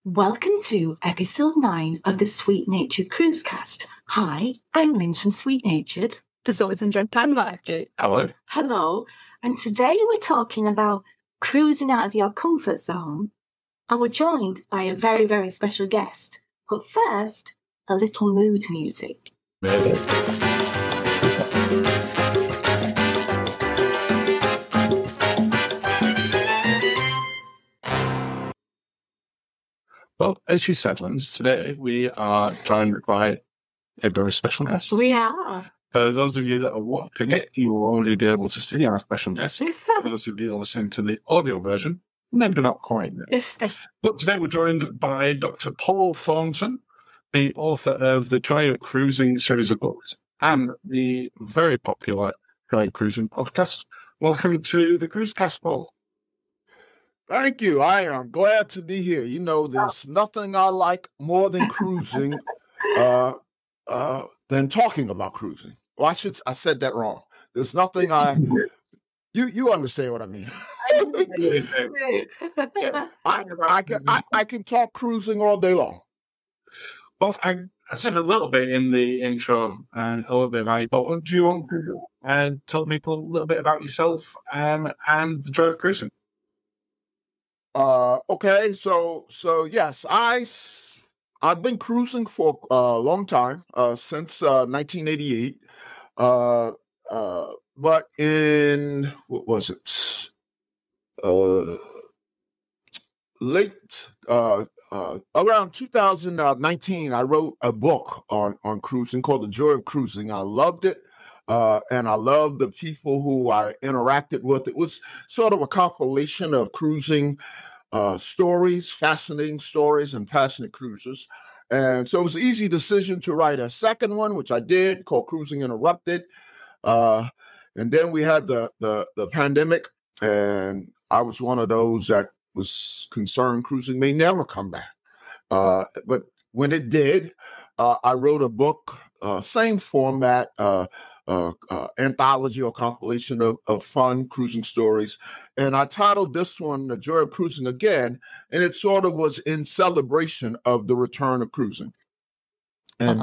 Welcome to episode 9 of the Sweet Natured Cruise Cast. Hi, I'm Linz from Sweet Natured. There's always a dream time like it. Hello. Hello, and today we're talking about cruising out of your comfort zone. And we're joined by a very, very special guest. But first, a little mood music. Really? Well, as you said, Linz, today we are joined by a very special guest. We are. For those of you that are watching it, you will already be able to see our special guest. For those of you listening to the audio version, maybe not quite yet. Yes. But today we're joined by Dr. Paul Thornton, the author of the Joy of Cruising series of books and the very popular Joy of Cruising podcast. Welcome to the Cruise Cast, Paul. Thank you. I am glad to be here. You know, there's nothing I like more than cruising than talking about cruising. Well, I said that wrong. There's nothing you understand what I mean. I can talk cruising all day long. Well, I said a little bit in the intro and a little bit about it, but do you want to tell people a little bit about yourself and the Joy of Cruising? Okay, so yes, I've been cruising for a long time, since 1988. But in what was it? Late around 2019, I wrote a book on cruising called The Joy of Cruising. I loved it. And I loved the people who I interacted with. It was sort of a compilation of cruising stories, fascinating stories, and passionate cruisers. And so it was an easy decision to write a second one, which I did, called Cruising Interrupted. And then we had the pandemic, and I was one of those that was concerned cruising may never come back. But when it did, I wrote a book, same format, anthology or compilation of fun cruising stories. And I titled this one, The Joy of Cruising Again, and it sort of was in celebration of the return of cruising. And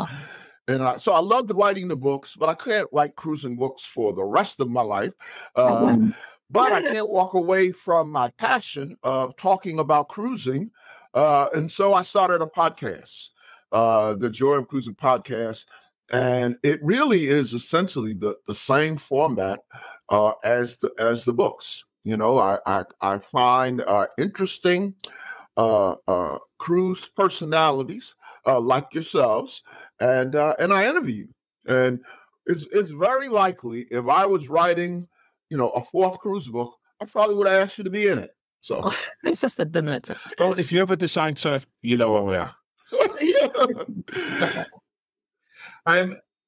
so I loved writing the books, but I can't write cruising books for the rest of my life. But I can't walk away from my passion of talking about cruising. And so I started a podcast, the Joy of Cruising podcast. And it really is essentially the same format as the books. You know, I find interesting cruise personalities like yourselves, and I interview. And it's very likely if I was writing, a fourth cruise book, I probably would have asked you to be in it. So It's just a minute. Well, if you ever decide to, you know where we are.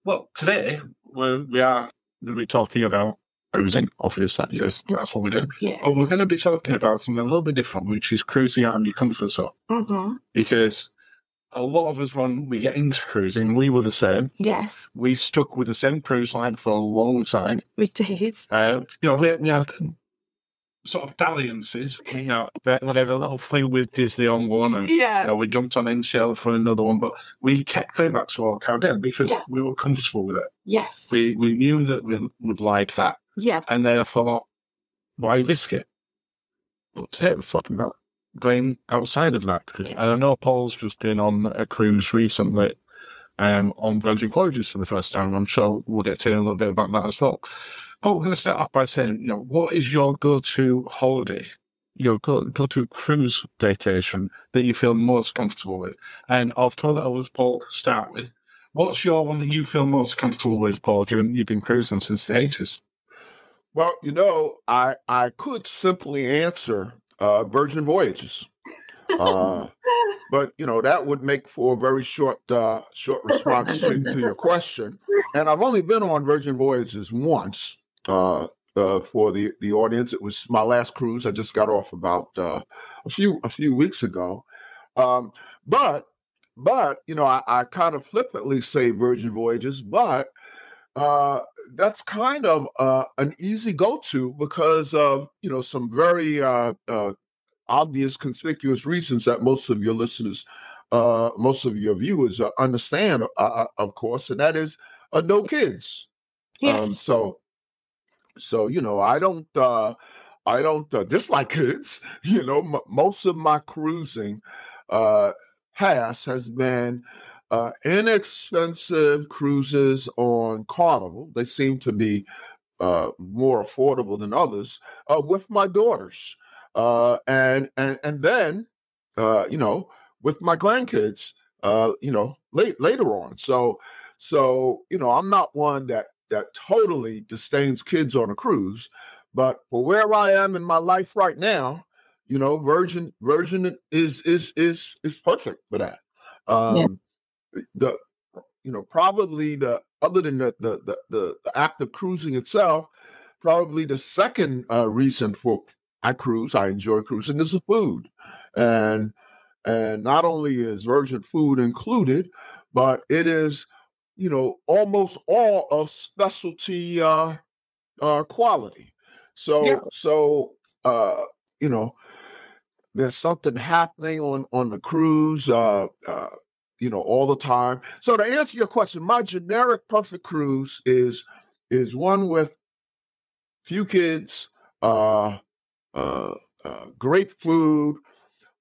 Well, today we are going to be talking about cruising, obviously, because that's what we do. Yeah. But we're going to be talking about something a little bit different, which is cruising out of your comfort zone. Mm-hmm. Because a lot of us, when we get into cruising, we were the same. Yes, We stuck with the same cruise line for a long time. we did. We had sort of dalliances, whatever, a little fling with Disney on one, and Yeah. we jumped on NCL for another one, but we kept going back to overcrowded because we were comfortable with it. Yes. We knew that we would like that, Yeah. and therefore, why risk it? But today we're talking about going outside of that. Yeah. And I know Paul's just been on a cruise recently, on Virgin Voyages for the first time. I'm sure we'll get to hear a little bit about that as well. But we're going to start off by saying, what is your go-to holiday, your go-to cruise vacation that you feel most comfortable with? And I'll throw that over to Paul to start with. What's your one that you feel most comfortable with, Paul, given you've been cruising since the 80s? Well, I could simply answer Virgin Voyages. But, that would make for a very short response to your question. And I've only been on Virgin Voyages once. For the audience, it was my last cruise. I just got off about a few weeks ago. But I kind of flippantly say Virgin Voyages, but that's kind of an easy go-to because of some very obvious, conspicuous reasons that most of your listeners, most of your viewers understand, of course, and that is no kids. Yes. So I don't dislike kids. Most of my cruising past has been inexpensive cruises on Carnival. They seem to be more affordable than others with my daughters, and then with my grandkids. Later on. So I'm not one that totally disdains kids on a cruise, but for where I am in my life right now, Virgin is perfect for that. The probably the other than the act of cruising itself, probably the second reason for I enjoy cruising is the food, and not only is Virgin food included, but it is almost all of specialty quality. So there's something happening on the cruise. All the time. So to answer your question, my generic perfect cruise is one with few kids, great food,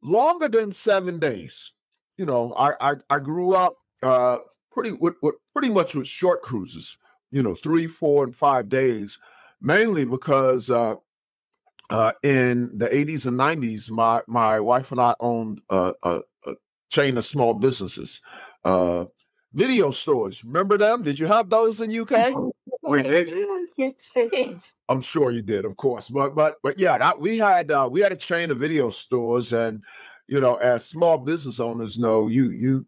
longer than 7 days. I grew up pretty much with short cruises. 3, 4, and 5 days, mainly because in the 80s and 90s, my wife and I owned a chain of small businesses, video stores. Remember them? Did you have those in UK? Yes, it is. I'm sure you did, of course. But yeah, we had a chain of video stores, and as small business owners know, you're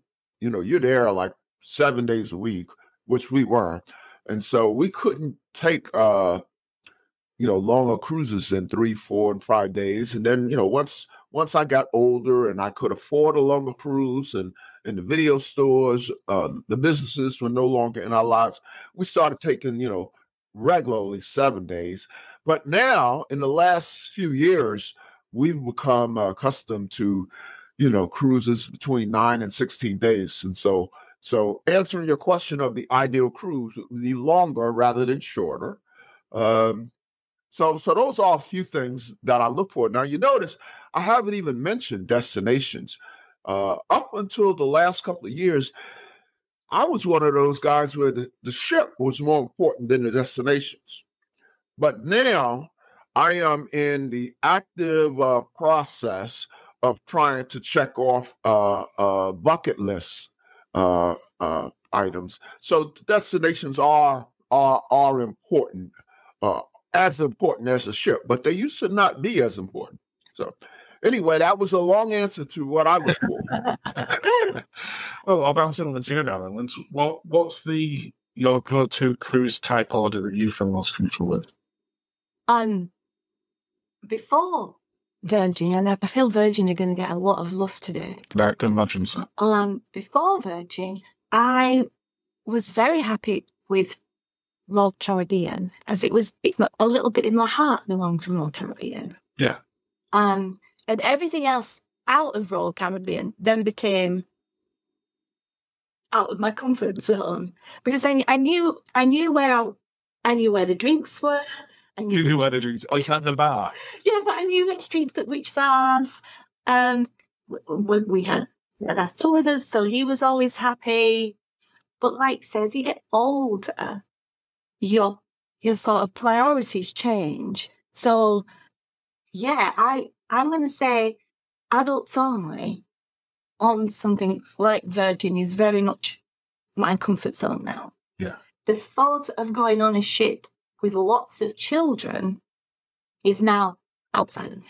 there like 7 days a week, which we were, and so we couldn't take longer cruises than 3, 4, and 5 days. And then, once I got older and I could afford a longer cruise, and the video stores, the businesses were no longer in our lives, we started taking, regularly 7 days. But now, in the last few years, we've become accustomed to, cruises between 9 and 16 days. And so answering your question of the ideal cruise would be longer rather than shorter. So those are a few things that I look for. Now, you notice I haven't even mentioned destinations. Up until the last couple of years, I was one of those guys where the ship was more important than the destinations. But now I am in the active process of trying to check off bucket list items. So destinations are important. As important as a ship, but they used to not be as important. So anyway, that was a long answer to what I look for. Well, I'll bounce in on the two islands. What's your go-to cruise type order that you feel most comfortable with? Before Virgin, and I feel Virgin are going to get a lot of love today. I can imagine so. Before Virgin, I was very happy with Royal Caribbean, as it was a little bit in my heart belonged to Royal Caribbean. Yeah. And everything else out of Royal Caribbean then became out of my comfort zone, because I knew where the drinks were. You knew where the drinks. Oh, you had the bar. Yeah, but I knew which drinks at which bars. We had our son with us, so he was always happy. But like says, you get older, your sort of priorities change. So yeah, I'm going to say adults only on something like Virgin is very much my comfort zone now. Yeah. The thought of going on a ship with lots of children is now outside of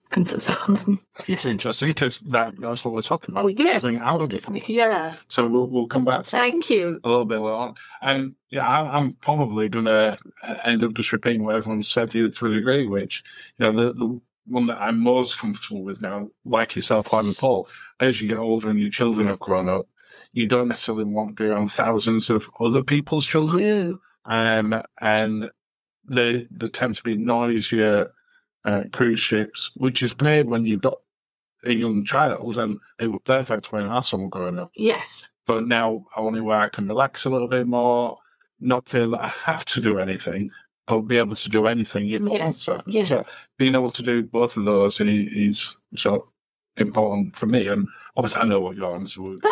comfort zone. It's interesting because that's what we're talking about. Oh, yes. Something out of it. Yeah. So we'll come back to Thank you. a little bit later on. And yeah, I'm probably going to end up just repeating what everyone said to a degree, which, the one that I'm most comfortable with now, like yourself, like Paul, as you get older and your children have grown up, you don't necessarily want to be around thousands of other people's children. Yeah. And they tend to be noisier cruise ships, which is great when you've got a young child, and it was perfect when I had someone growing up. Yes. But now I want to where I can relax a little bit more, not feel that I have to do anything, but be able to do anything you want. Yes. So, Yes. so being able to do both of those is so important for me. And obviously, I know what your answer would be.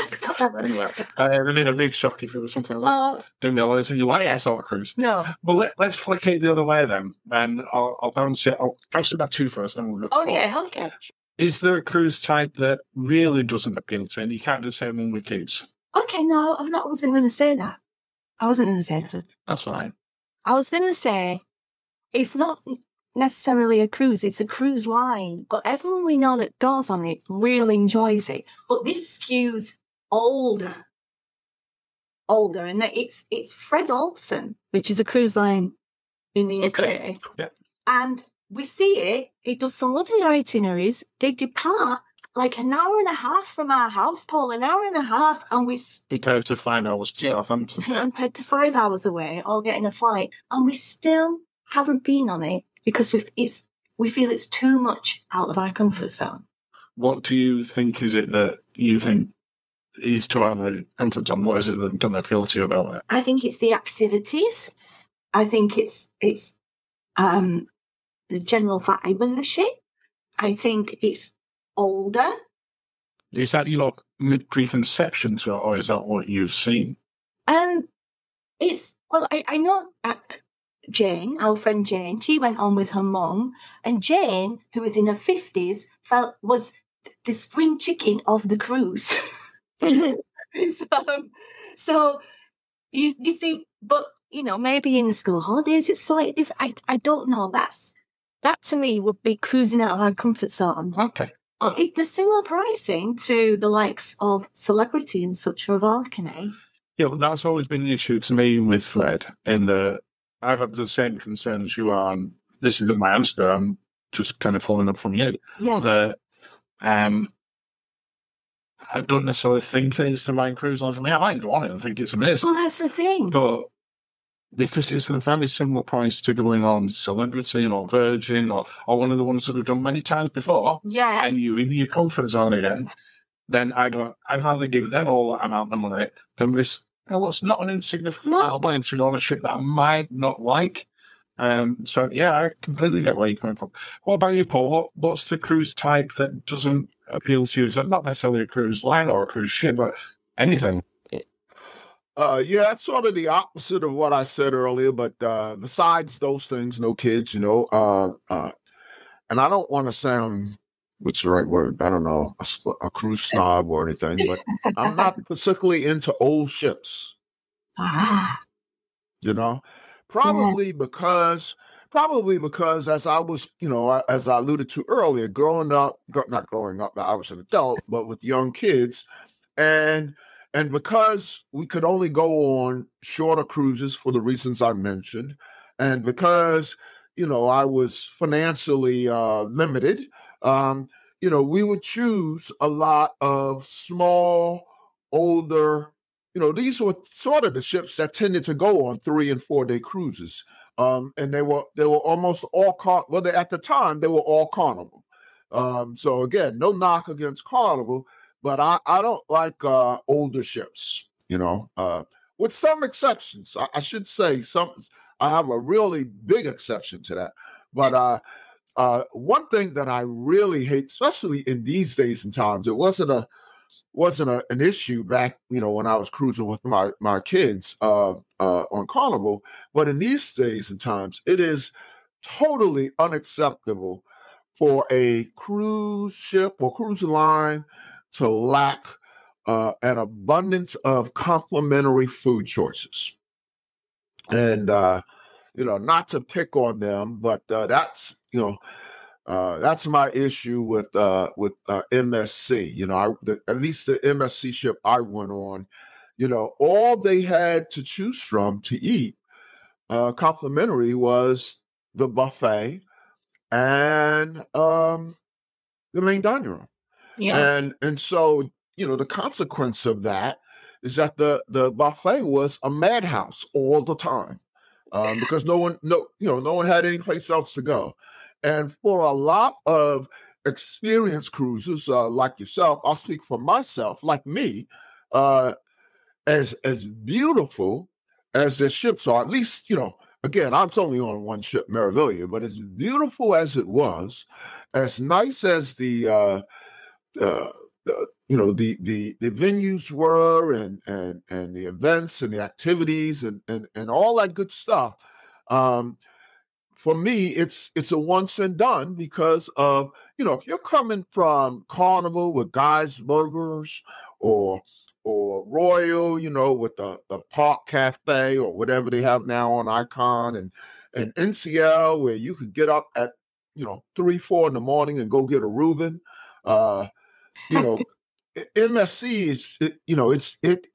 Anyway, I need a big shock if it was something like that. Doing the others, and you're like, yes, I'll cruise. No. Well, let's flick it the other way then. And I'll bounce it. I'll bounce it back to you first, then we'll go to Paul. Okay. Is there a cruise type that really doesn't appeal to you, and you can't do the same one with kids? Okay, no, I wasn't going to say that. That's fine. I was going to say it's not necessarily a cruise, it's a cruise line, but everyone we know that goes on it really enjoys it. But this skews older, and it's Fred Olsen, which is a cruise line in the UK. Yeah. And we see it does some lovely itineraries. They depart like an hour and a half from our house, Paul, an hour and a half, and we Compared to 5 hours to Southampton. compared to 5 hours away or getting a flight, and we still haven't been on it because we feel it's too much out of our comfort zone. What do you think is it that you think is too out of the comfort zone? What is it that doesn't appeal to you about it? I think it's the activities. I think it's the general vibe of the ship. I think it's older. Is that your preconception to it, or is that what you've seen? I know Jane, our friend Jane, she went on with her mum, and Jane, who was in her 50s, was the spring chicken of the cruise. so you see, but maybe in the school holidays it's slightly different. I don't know. That to me would be cruising out of our comfort zone. Okay. There's similar pricing to the likes of Celebrity and such for Balcony. Yeah, well, that's always been the issue to me with Fred, in that I've had the same concern as you are, and this isn't my answer, I'm just kind of following up from you. Yeah. That I don't necessarily think that it's the right cruise line for me. I might go on it and think it's amazing. Well, that's the thing. But because it's a very similar price to going on Celebrity or Virgin or one of the ones that we've done many times before, Yeah. and you're in your comfort zone again, then I'd rather give them all that amount of money than this. Well, it's not an insignificant amount of money to go on a ship that I might not like. So, yeah, I completely get where you're coming from. What about you, Paul? What's the cruise type that doesn't appeal to you? Is that not necessarily a cruise line or a cruise ship, but anything? Yeah, it's sort of the opposite of what I said earlier, but besides those things, no kids, and I don't want to sound, what's the right word? I don't know, a cruise snob or anything, but I'm not particularly into old ships. Probably because as I was, as I alluded to earlier, not growing up, I was an adult, but with young kids, and because we could only go on shorter cruises for the reasons I mentioned, and because, I was financially limited, we would choose a lot of small, older, these were sort of the ships that tended to go on 3 and 4 day cruises. And they were almost all at the time they were all Carnival. So again, no knock against Carnival, but I don't like older ships, with some exceptions. I should say I have a really big exception to that. But one thing that I really hate, especially in these days and times, it wasn't an issue back, when I was cruising with my kids on Carnival, but in these days and times, it is totally unacceptable for a cruise ship or cruise line to lack an abundance of complimentary food choices. And, not to pick on them, but that's my issue with MSC. At least the MSC ship I went on, all they had to choose from to eat complimentary was the buffet and the main dining room. Yeah. And so, the consequence of that is that the buffet was a madhouse all the time, because no one had any place else to go. And for a lot of experienced cruisers like yourself, I'll speak for myself, like me, as beautiful as the ships are, at least, again, I was only on one ship, Meraviglia, but as beautiful as it was, as nice as the venues were, and the events and the activities and all that good stuff. For me, it's a once and done, because of, if you're coming from Carnival with Guy's Burgers or Royal, with the Park Cafe or whatever they have now on Icon, and NCL, where you could get up at 3, 4 in the morning and go get a Reuben. MSC is it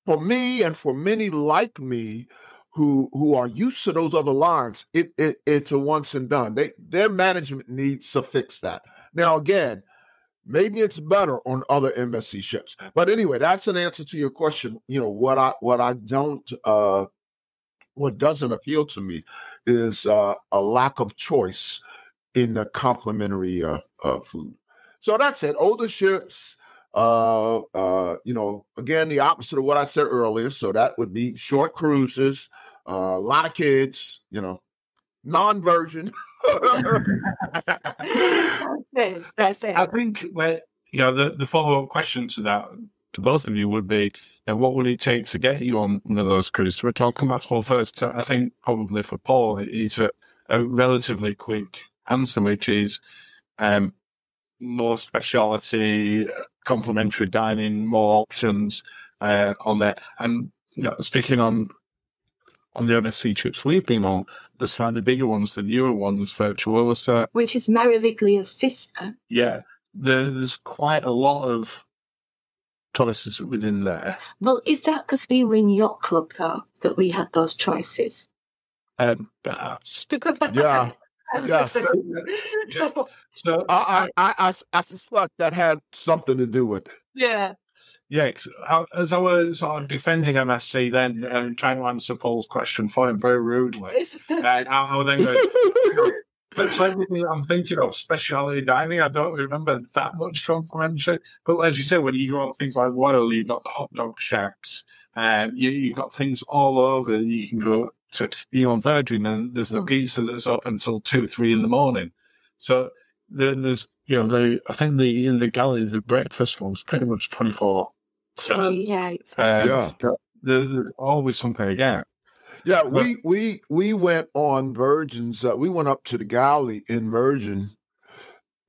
for me, and for many like me who are used to those other lines. It's a once and done. Their management needs to fix that. Now, again, maybe it's better on other MSC ships. But anyway, that's an answer to your question. What doesn't appeal to me is a lack of choice in the complimentary food. So that's it. Older ships, again, the opposite of what I said earlier. So that would be short cruises, a lot of kids, non-virgin. That's it. I think the follow-up question to that, to both of you, would be, what would it take to get you on one of those cruises? We're talking about, well, first, I think probably for Paul, it's a relatively quick answer, which is more speciality, complimentary dining, more options on there. And speaking on the MSC trips we've been on, the slightly bigger ones, the newer ones, Virtuosa, which is Meraviglia's sister. Yeah, there's quite a lot of choices within there. Well, is that because we were in Yacht Club, though, that we had those choices? Perhaps. Yeah. Yes. So I suspect that had something to do with it. Yeah. Yeah, as I was defending MSC then and trying to answer Paul's question for him very rudely, I would then go, but everything I'm thinking of, specialty dining, I don't remember that much complimentary. But as you said, when you got things like Royal, you've got the hot dog shacks, and you've got things all over. You can go to, on Virgin, and there's the pizza that's up until 2, 3 in the morning. So there's, I think in the galley, the breakfast one's pretty much 24. So, there's always something again. Yeah, we went on Virgin's. We went up to the galley in Virgin,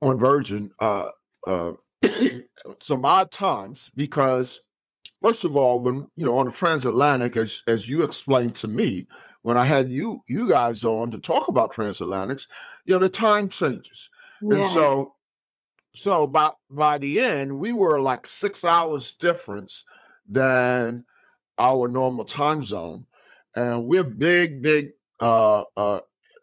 on Virgin, some odd times, because first of all, when on the transatlantic, as you explained to me when I had you guys on to talk about transatlantics, the time changes, and so by the end, we were like 6 hours difference than our normal time zone. And we're big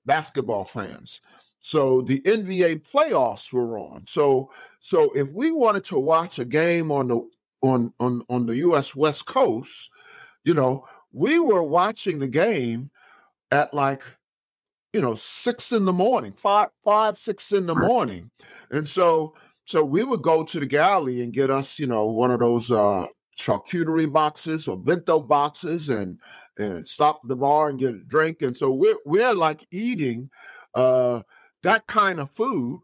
basketball fans. So the NBA playoffs were on. So if we wanted to watch a game on the US West Coast, we were watching the game at 6 in the morning, 5, 6 in the morning. And so we would go to the galley and get us, one of those charcuterie boxes or bento boxes, and stop at the bar and get a drink. And so we're like eating that kind of food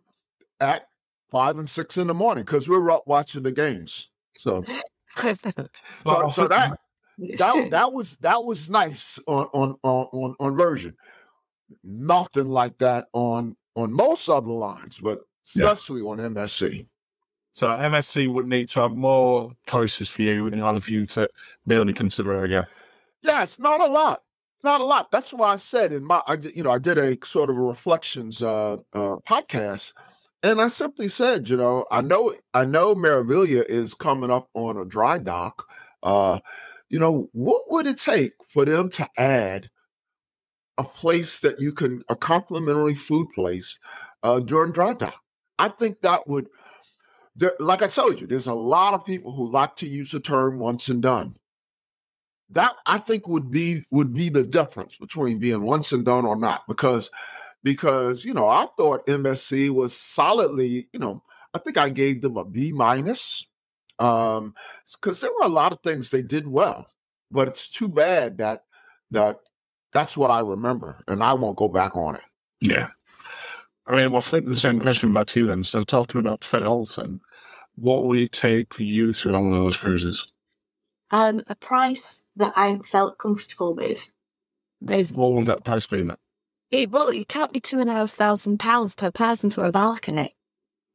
at 5 and 6 in the morning, because we're up watching the games. So that was nice on Virgin. Nothing like that on most other lines, but especially on MSC. So MSC would need to have more choices for you in order for you to really consider it again. Yes, not a lot. That's why I said I did a sort of a reflections podcast, and I simply said, I know Meraviglia is coming up on a dry dock. What would it take for them to add a place that a complimentary food place during dry dock? I think that would. Like I told you, there's a lot of people who like to use the term once and done. That, I think, would be the difference between being once and done or not, because because, I thought MSC was solidly, I think I gave them a B minus, because there were a lot of things they did well, but it's too bad that's what I remember, and I won't go back on it. Yeah. I mean, we'll flip the same question back to you then. So talking about Fred Olsen, what would it take for you to on one of those cruises? A price that I felt comfortable with. What would that price be then? Well, it can't be £2,500 per person for a balcony.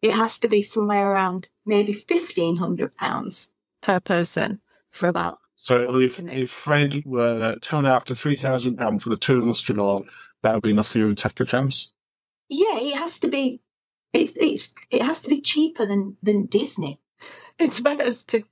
It has to be somewhere around maybe £1,500 Per person for a balcony. So if Fred were £2,500 to £3,000 for the two of us to go, that would be enough for you to take a chance? Yeah, it has to be. It has to be cheaper than Disney. It's better to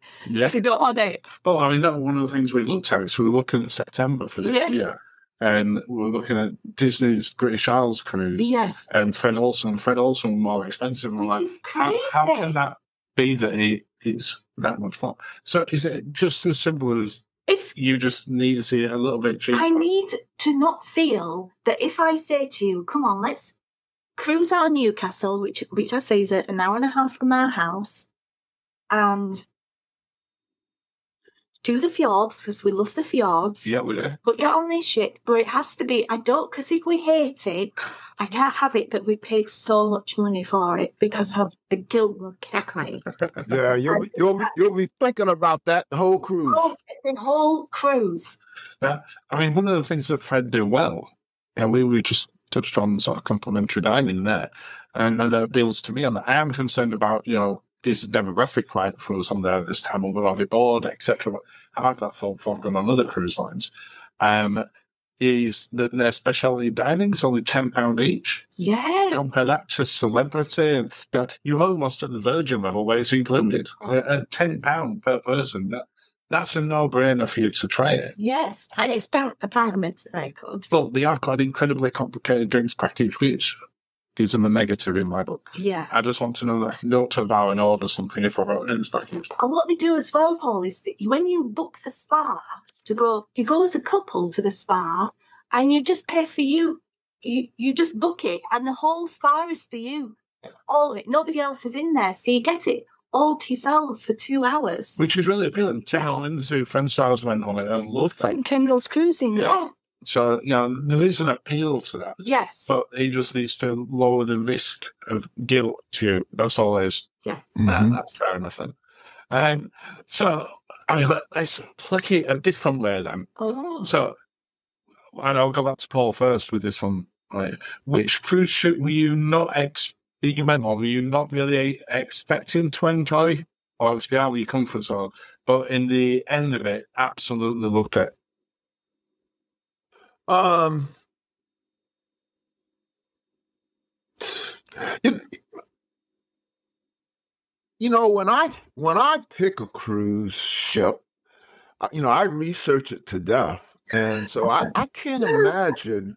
go on it. Well, I mean, that's one of the things we looked at. So we were looking at September for this year. And we were looking at Disney's British Isles cruise. Yes. And Fred Olsen was more expensive. And we're like, how can that be that it's that much fun? So is it just as simple as if you just need to see it a little bit cheaper? I need to not feel that if I say to you, come on, let's cruise out of Newcastle, which I say is an hour and a half from our house, and do the fjords, because we love the fjords. Yeah, we do. But get on this shit, but it has to be, because if we hate it, I can't have it that we paid so much money for it, because of the guilt will kick me. Yeah, you'll be thinking about that the whole cruise. The whole cruise. Yeah, I mean, one of the things that Fred did well, and we just touched on sort of complimentary dining there, and that appeals to me. And I am concerned about, is the demographic right for us on there at this time, or will I be bored, etc. I have that thought before going on other cruise lines. Is that their specialty dining's only £10 each? Yeah. Compare that to Celebrity. You're almost at the Virgin level where it's included. At £10 per person, that's a no-brainer for you to try it. Yes, and it's apparently very good. Well, they have got incredibly complicated drinks package, which gives them a negative in my book. Yeah. I just want to know that not to vow and order something if I've got a drinks package. And what they do as well, Paul, is that when you book the spa you go as a couple to the spa, and you just pay for you. You just book it, and the whole spa is for you. All of it. Nobody else is in there, so you get it all to yourselves for 2 hours. Which is really appealing. Cheryl Lindsay, French Stars went on it and loved that. And Kendall's cruising. Yeah. So, there is an appeal to that. Yes. But he just needs to lower the risk of guilt to you. That's all it is. Yeah. That's fair enough then. So, let's look at a different way then. Oh. So, and I'll go back to Paul first with this one. Right. Which cruise ship were you not were you not really expecting to enjoy? Or to be out of your comfort zone? But in the end of it, absolutely loved it. When I pick a cruise ship, I research it to death, and so I can't imagine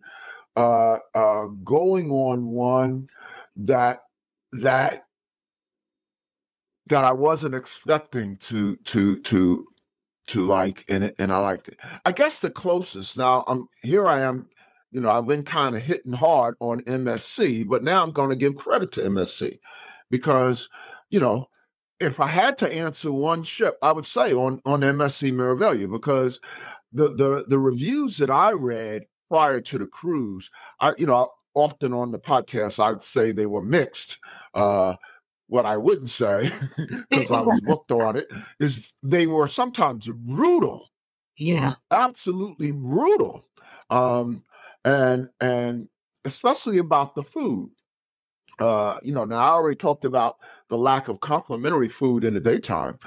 going on one that I wasn't expecting to like, and I liked it. I guess the closest now, I am, I've been kind of hitting hard on MSC, but now I'm going to give credit to MSC because, if I had to answer one ship, I would say on MSC Meraviglia, because the reviews that I read prior to the cruise, often on the podcast, I'd say they were mixed. What I wouldn't say, because I was booked on it, is they were sometimes brutal. Yeah. Absolutely brutal. And especially about the food. Now I already talked about the lack of complimentary food in the daytime,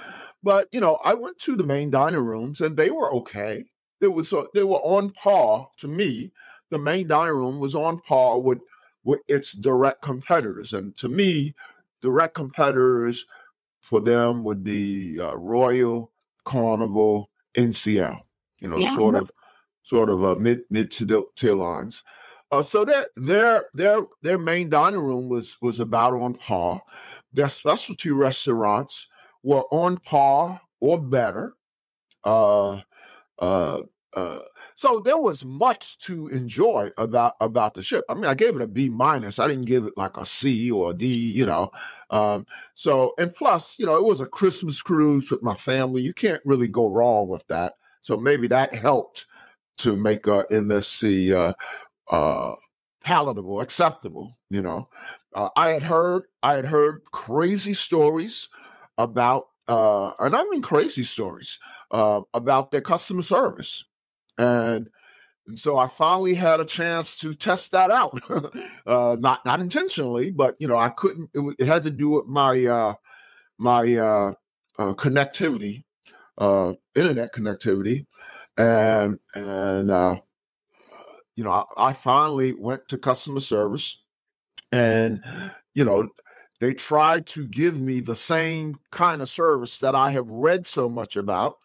but I went to the main dining rooms and they were okay. They were on par to me. The main dining room was on par with its direct competitors, and to me, direct competitors for them would be Royal, Carnival, NCL. Sort of mid tier lines. So their main dining room was about on par. Their specialty restaurants were on par or better. So there was much to enjoy about the ship. I mean, I gave it a B minus. I didn't give it like a C or a D, you know. So, and plus, you know, it was a Christmas cruise with my family. You can't really go wrong with that. So maybe that helped to make MSC palatable, acceptable. You know, I had heard crazy stories about, and I mean crazy stories about their customer service. And so I finally had a chance to test that out, not intentionally, but you know I couldn't. It had to do with my connectivity, internet connectivity, and you know I finally went to customer service, and you know they tried to give me the same kind of service that I have read so much about,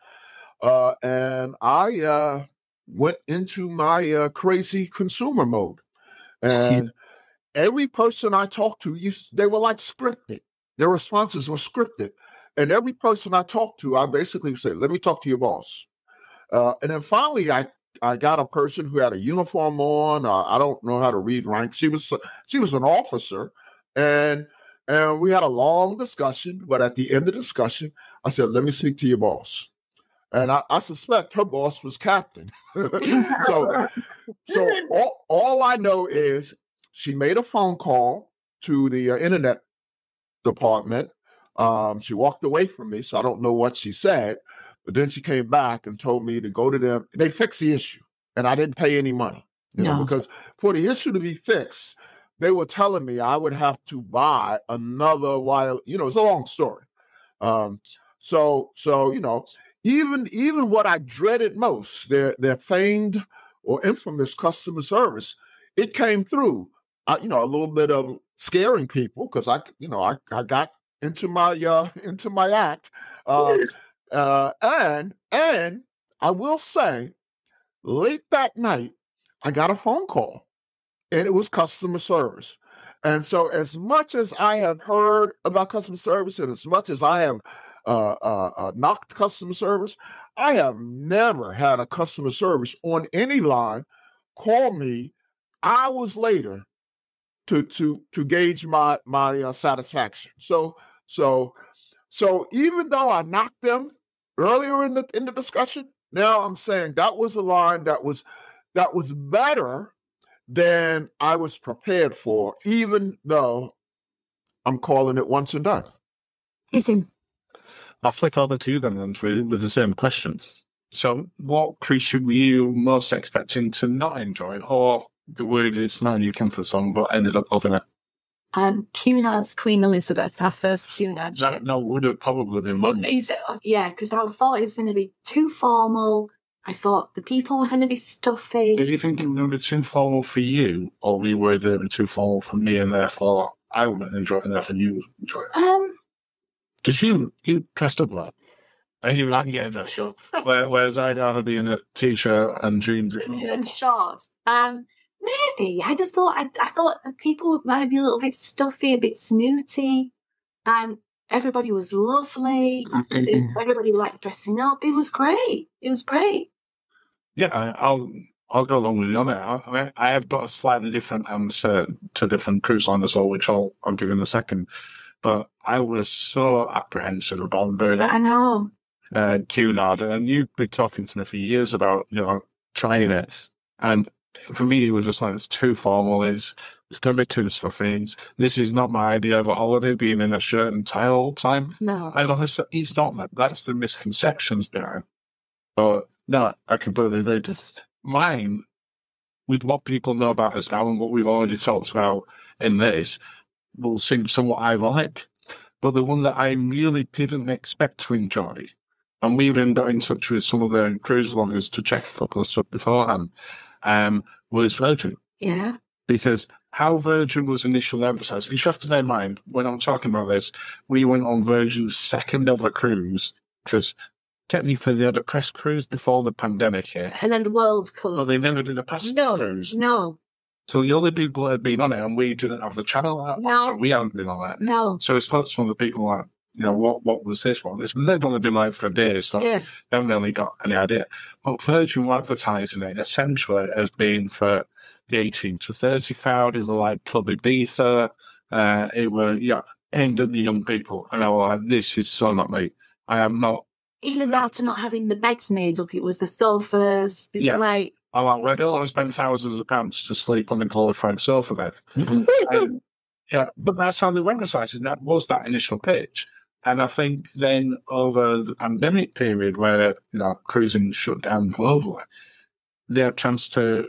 and I went into my crazy consumer mode. And every person I talked to, they were like scripted. Their responses were scripted. And every person I talked to, I basically said, let me talk to your boss. And then finally, I got a person who had a uniform on. I don't know how to read rank. She was an officer. And we had a long discussion. But at the end of the discussion, I said, let me speak to your boss. And I suspect her boss was captain. so all I know is she made a phone call to the internet department. She walked away from me, so I don't know what she said. But then she came back and told me to go to them. They fixed the issue, and I didn't pay any money. You know, because for the issue to be fixed, they were telling me I would have to buy another wire. You know, it's a long story. So you know. Even what I dreaded most, their famed or infamous customer service, it came through. You know, a little bit of scaring people because I got into my act, and I will say, late that night, I got a phone call, and it was customer service. And so, as much as I have heard about customer service, and as much as I have knocked customer service, I have never had a customer service on any line call me hours later to gauge my satisfaction. So even though I knocked them earlier in the discussion, now I'm saying that was a line that was better than I was prepared for, even though I'm calling it once and done. I'll flick over to you then with the same question. So what cruise should you most expecting to not enjoy, or the word it's not in your comfort zone but ended up loving it? Cunard's Queen Elizabeth, our first Cunard ship. That would have probably been one. Yeah, because I thought it was going to be too formal. I thought the people were going to be stuffy. Did you think it was going to be too formal for you, or we were going to be too formal for me, and therefore I wouldn't enjoy it, and therefore you would enjoy it? Did you dressed up like? I didn't like getting dressed up. Whereas I'd rather be in a t-shirt and jeans and shorts. Maybe I just thought I thought people might be a little bit stuffy, a bit snooty. Everybody was lovely. Everybody liked dressing up. It was great. Yeah, I'll go along with you on it. I mean, I have got a slightly different answer to different cruise lines as well, which I'll give in a second. But I was so apprehensive about doing it. I know. Cunard, and you've been talking to me for years about, you know, trying it. And for me, it was just like, it's too formal. It's going to be too stuffy. This is not my idea of a holiday, being in a shirt and tie all the time. No. It's not that. That's the misconceptions behind. But no, I completely agree. Just mine, with what people know about us now and what we've already talked about in this, will seem somewhat I like. But the one that I really didn't expect to enjoy, and we even got in touch with some of the cruise vloggers to check a couple of stuff beforehand, was Virgin. Yeah. Because how Virgin was initially emphasized, you have to bear in mind, when I'm talking about this, we went on Virgin's second ever cruise, because technically they had a press cruise before the pandemic hit. And then the World Cup. Well, they never did a passenger cruise. No. So the other people had been on it, and we didn't have the channel out. No. So we haven't been on that. No. So it's supposed to be the people like what was this one? They've only been like for a day, so they haven't really got any idea. But Virgin were advertising it essentially as being for the 18 to 30 crowd. It was like Club Ibiza. It was aimed at the young people. And I was like, this is so not me. I am not. Even down to not having the beds made up, it was the sofas. It's like... I'm like, well, I don't want to spend thousands of pounds to sleep on a glorified sofa bed. But that's how they went excited. That was that initial pitch. And I think then over the pandemic period where, cruising shut down globally, they had a chance to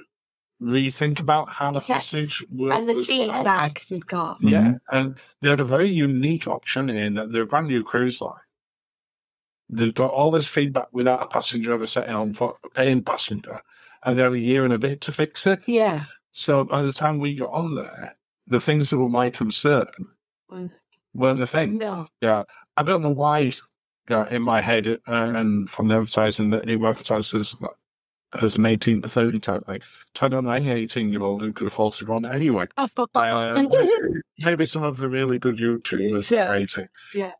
rethink about how the passage worked. And the feedback they got. Yeah. And they had a very unique option in that they're a brand new cruise line. They've got all this feedback without a passenger ever setting on for a paying passenger. And they had a year and a bit to fix it. Yeah. So by the time we got on there, the things that were my concern weren't the thing. No. Yeah. I don't know why in my head and from the advertising that it worked as an 18 to 30 type thing. So I don't know any 18-year-old who could afford to go on it anyway. Maybe some of the really good YouTubers are 18. Yeah.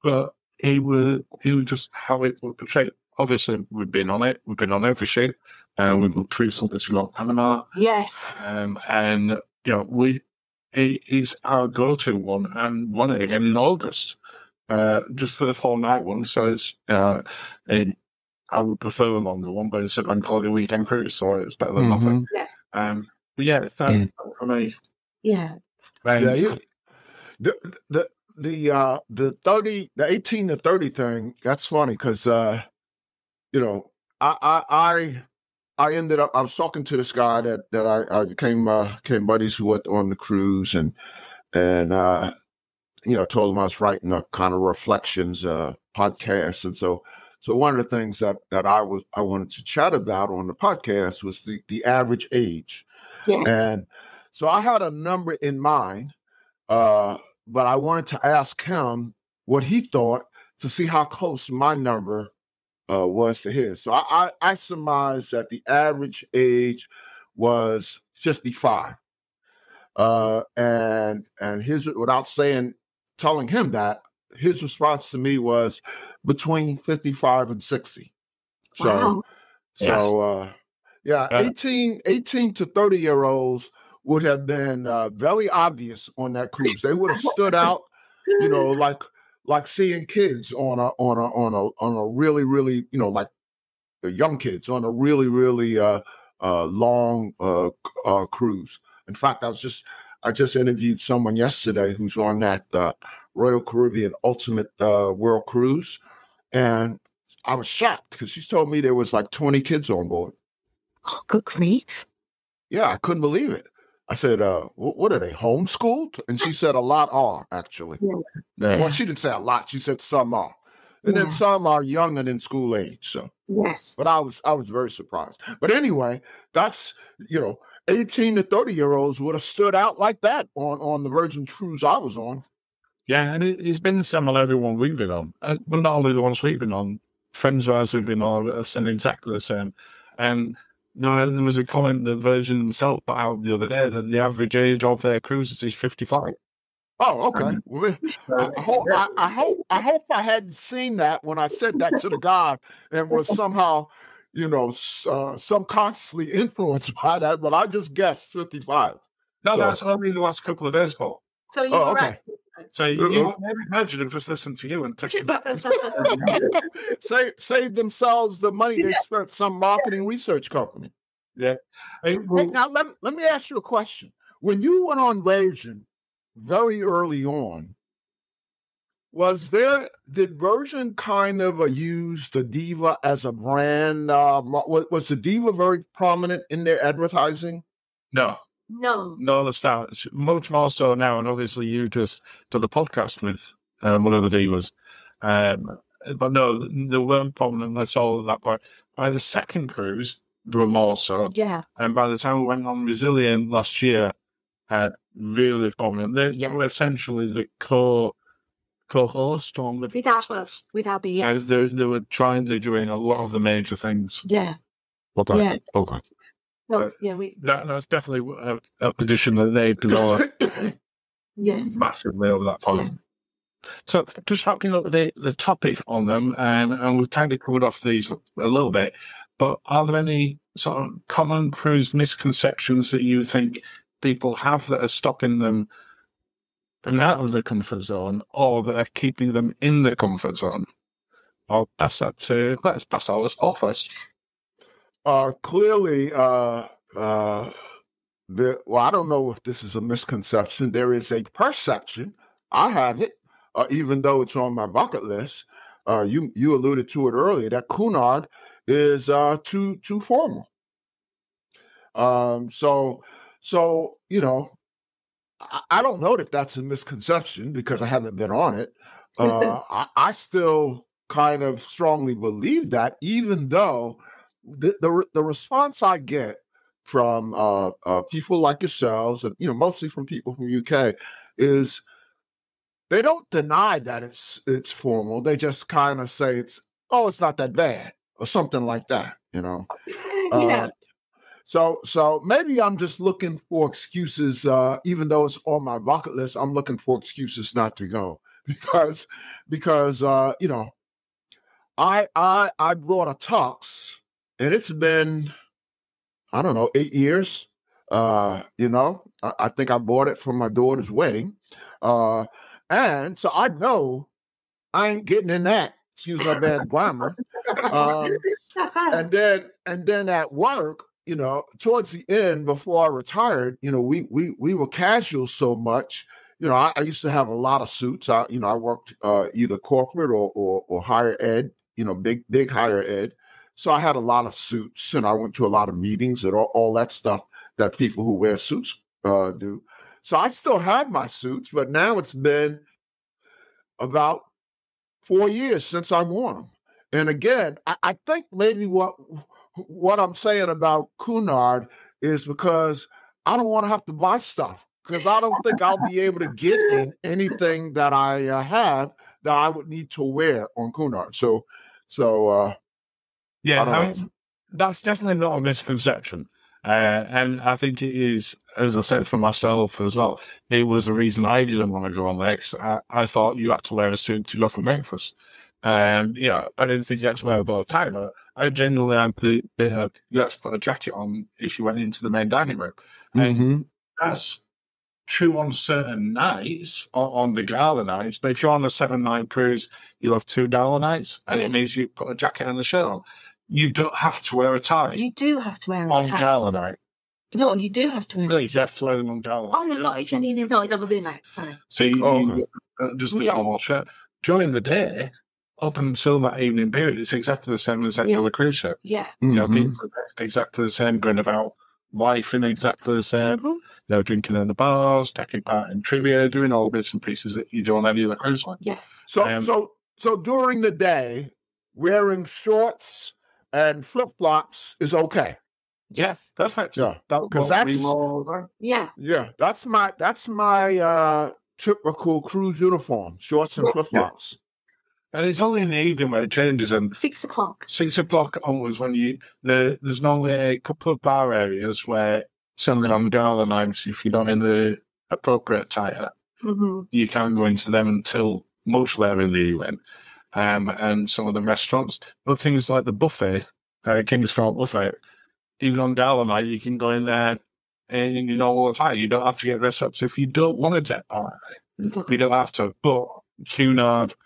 But it was just how it was portrayed. Obviously, we've been on it. We've been on every ship. We've got cruise this rock Panama. Yes. And it is our go-to one, and won it again in August, just for the 4-night one. So it's I would prefer a longer one, but it's a bank holiday weekend cruise, so it's better than nothing. Yeah. But yeah, it's that for me. Yeah. The 18 to 30 thing. That's funny because I ended up. I was talking to this guy that I became buddies with on the cruise, and told him I was writing a kind of reflections podcast, and so one of the things that I wanted to chat about on the podcast was the average age, and so I had a number in mind, but I wanted to ask him what he thought to see how close my number was to his. So I surmised that the average age was 55. And his, without telling him that, his response to me was between 55 and 60. So, wow. 18 to 30-year-olds would have been very obvious on that cruise. They would have stood out, like seeing kids on a really, really, like the young kids on a really, really long cruise. In fact, I just interviewed someone yesterday who's on that Royal Caribbean Ultimate World Cruise, and I was shocked because she told me there was like 20 kids on board. Oh, good grief! Yeah, I couldn't believe it. I said, what are they, homeschooled? And she said a lot are, actually. Yeah. Well, she didn't say a lot. She said some are. And then some are younger than school age. So, yes. But I was very surprised. But anyway, that's, 18 to 30-year-olds would have stood out like that on the Virgin cruise I was on. Yeah, and it's been similar to everyone we've been on. Well, not only the ones we've been on, friends of ours who've been on have said exactly the same. And there was a comment that Virgin themselves put out the other day that the average age of their cruises is 55. Oh, okay. I hope I hadn't seen that when I said that to the guy and was somehow, subconsciously influenced by that, but I just guessed 55. No, that's only the last couple of days, Paul. So you're right. So you maybe imagine if just listened to you and took it back. Save themselves the money they spent some marketing research company. Yeah. Now let me ask you a question. When you went on Virgin very early on, did Virgin kind of use the Diva as a brand? Was the Diva very prominent in their advertising? No. No, the start. Much more so now, and obviously you just did the podcast with one of the Divas. But no, they weren't prominent, that's all at that point. By the second cruise, they were more so. Yeah. And by the time we went on Resilient last year, really prominent. They were essentially the co-host on the... Without being... They were doing a lot of the major things. Yeah. Okay. Yeah. Okay. No, that's definitely a position that they've developed yes, massively over that point. So just wrapping up the topic on them, and we've kind of covered off these a little bit, but are there any sort of common cruise misconceptions that you think people have that are stopping them out of the comfort zone, or that are keeping them in the comfort zone? I'll pass that to, let's pass all first. Clearly, well, I don't know if this is a misconception. There is a perception. I have it, even though it's on my bucket list. You alluded to it earlier that Cunard is too formal. So you know, I don't know that that's a misconception because I haven't been on it. I still kind of strongly believe that, even though the response I get from people like yourselves, and mostly from people from UK, is they don't deny that it's formal. They just kind of say it's not that bad or something like that. Yeah. So maybe I'm just looking for excuses, even though it's on my bucket list. I'm looking for excuses not to go because I bought a tux, and it's been, I don't know, 8 years. I think I bought it for my daughter's wedding, and so I know I ain't getting in that. Excuse my bad grammar. And then at work, towards the end, before I retired, we were casual so much. I used to have a lot of suits. I worked either corporate or higher ed, big higher ed. So I had a lot of suits, and I went to a lot of meetings and all that stuff that people who wear suits do. So I still have my suits, but now it's been about 4 years since I wore them. And again, I think maybe what I'm saying about Cunard is because I don't want to have to buy stuff, because I don't think I'll be able to get in anything that I have that I would need to wear on Cunard. So yeah, that's definitely not a misconception. And I think it is, as I said for myself as well, it was the reason I didn't want to go on there. I thought you had to wear a suit to go for breakfast. I didn't think you had to wear a bow tie, but I genuinely you had to put a jacket on if you went into the main dining room. And that's true on certain nights, on the gala nights, but if you're on a 7-night cruise, you'll have 2 gala nights, and it means you put a jacket and a shirt on. You don't have to wear a tie. You do have to wear a on tie. gala night. No, you do have to wear Really, you have to wear them on gala night. On the light, you need to other than that. Sorry. So you just the normal shirt. During the day, up until that evening period, it's exactly the same as any other cruise ship. Yeah. People are exactly the same, going about life in exactly the same. Drinking in the bars, taking part in trivia, doing all the bits and pieces that you do on any other cruise line. Yes. So during the day, wearing shorts and flip-flops is okay. Yes, perfect. Yeah, because that's my typical cruise uniform: shorts and flip-flops. And it's only in the evening where it changes. And 6 o'clock. 6 o'clock onwards, when there's normally a couple of bar areas where, certainly on gala nights, if you're not in the appropriate attire, you can't go into them until much later in the evening. And some of the restaurants, but things like the buffet, King's Cross buffet, even on gala night, you can go in there and all the time. You don't have to get dressed up. So if you don't want to take part, you don't have to. But Cunard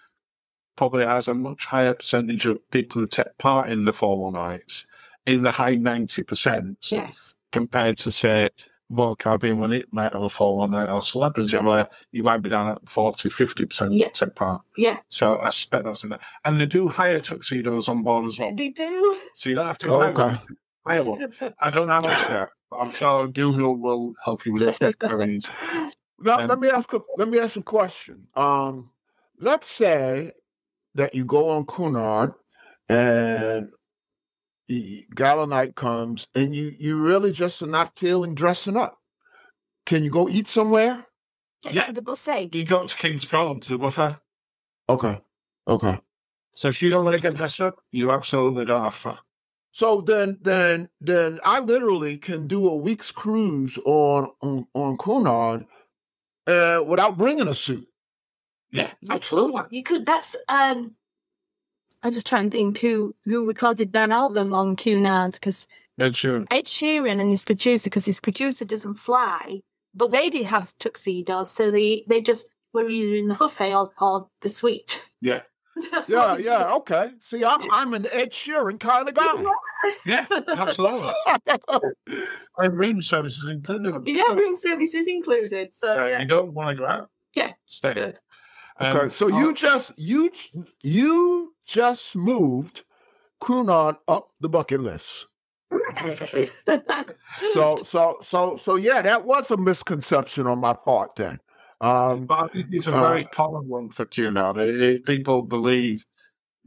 probably has a much higher percentage of people who take part in the formal nights, in the high 90%. Yes. Compared to, say, Royal Caribbean, when it might have a formal night or celebrity, where you might be down at 40, 50% take part. Yeah. So I expect that's in there. And they do hire tuxedos on board as well. They do. So you don't have to hire one. I don't know how much there, but I'm sure Google will help you with it. Now, let me ask a question. Let's say that you go on Cunard and gala night comes and you really just are not feeling dressing up. Can you go eat somewhere? Yeah, the buffet. You go to King's Cross to the buffet. Okay. So if you don't want to get dressed up, you absolutely don't have to. So then I literally can do a week's cruise on Cunard without bringing a suit. Yeah, absolutely. You could. That's. I'm just trying to think who recorded that album on Cunard, because Ed Sheeran. Ed Sheeran and his producer, because his producer doesn't fly, but they did have tuxedos, so they just were either in the buffet or the suite. Yeah. Yeah. Okay. See, I'm an Ed Sheeran kind of guy. Yeah, absolutely. And room service is included. Yeah, room service is included. So you don't want to go out? Yeah. Stay. Okay, so you just moved Cunard up the bucket list. So yeah, that was a misconception on my part then. But I think it's a very common one for Cunard. People believe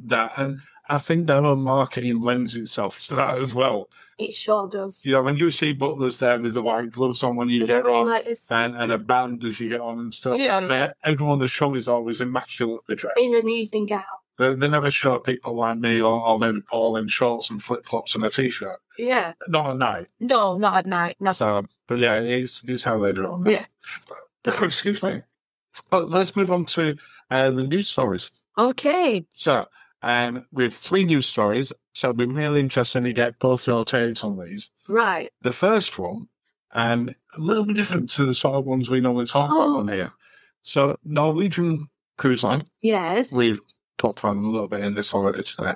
that, and I think their own marketing lends itself to that as well. It sure does. You know, when you see butlers there with the white gloves on when you get on, and a band as you get on and stuff, everyone on the show is always immaculately dressed. In an evening gown. They never show people like me or maybe Paul in shorts and flip-flops and a T-shirt. Yeah. Not at night. No, not at night. No. So, but yeah, it's how they do it. Yeah. Excuse me. Let's move on to the news stories. Okay. So, we have 3 news stories, so it'll be really interesting to get both your takes on these. Right. The first one, a little bit different to the sort of ones we normally talk about on here. So, Norwegian Cruise Line. Yes. We've talked about them a little bit in this already today.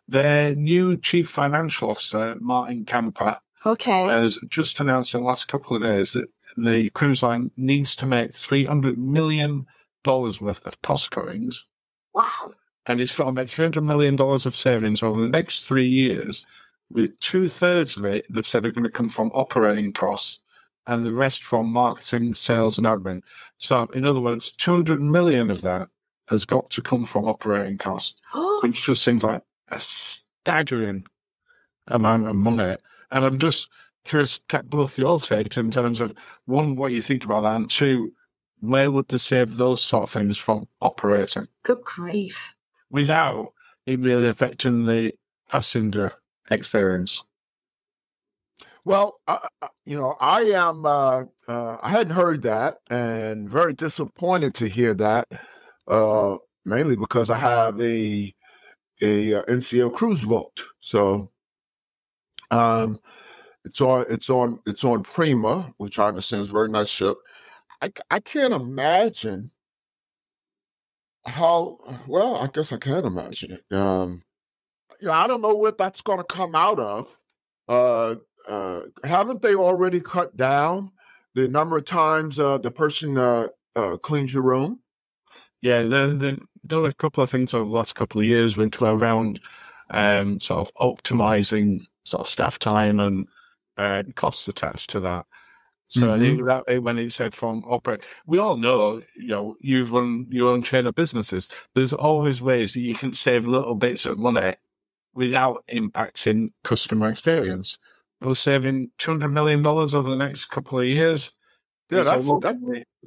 Their new Chief Financial Officer, Martin Camper, has just announced in the last couple of days that the cruise line needs to make $300 million worth of cost cuttings. Wow. And it's got to make $300 million of savings over the next 3 years, with 2/3 of it, they've said, are going to come from operating costs and the rest from marketing, sales, and admin. So, in other words, 200 million of that has got to come from operating costs, which just seems like a staggering amount of money. And I'm just curious to take both your takes in terms of, 1, what you think about that, and 2, where would they save those sort of things from operating? Good grief. Without it really affecting the passenger experience. Well, I hadn't heard that, and very disappointed to hear that. Mainly because I have a NCL cruise booked, so it's on Prima, which I understand is a very nice ship. I can't imagine how well. I guess I can imagine it. I don't know what that's going to come out of. Haven't they already cut down the number of times the person cleans your room? Yeah, they've done a couple of things over the last couple of years around sort of optimizing sort of staff time and costs attached to that. So I think that when it said from operate, we all know, you've run your own chain of businesses. There's always ways that you can save little bits of money without impacting customer experience. We're saving $200 million over the next couple of years. Yeah, that's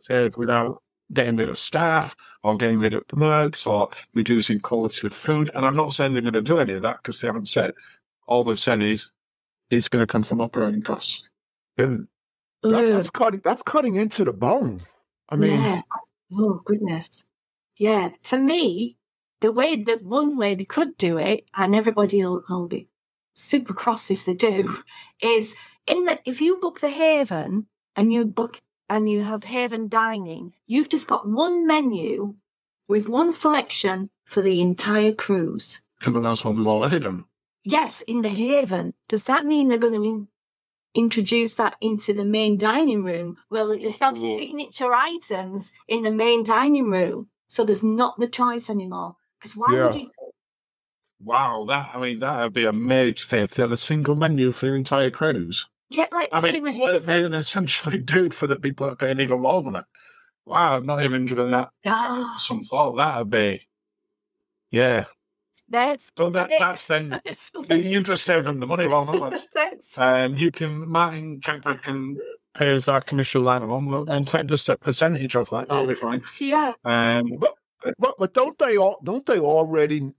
saved without getting rid of staff or getting rid of perks or reducing quality of food. And I'm not saying they're going to do any of that because they haven't said. All they've said is it's going to come from operating costs. That's cutting into the bone. I mean, yeah. Oh goodness, yeah. For me, one way they could do it, and everybody will be super cross if they do, is if you book the Haven and you have Haven dining, you've just got one menu with one selection for the entire cruise. But that's what we've already done. Yes, in the Haven. Does that mean they're going to introduce that into the main dining room? Well, it just have signature items in the main dining room, so there's not the choice anymore. Because why would you? Wow, that would be a major thing if they had a single menu for the entire cruise. Yeah, they essentially do for the people that are paying even more than it. Wow, I'm not even given that some thought. That'd be, yeah. That's then you just saved them the money, well, not Martin Camper can pay us our commission line on and take just a percentage of that. That'll be fine. Yeah. But don't they already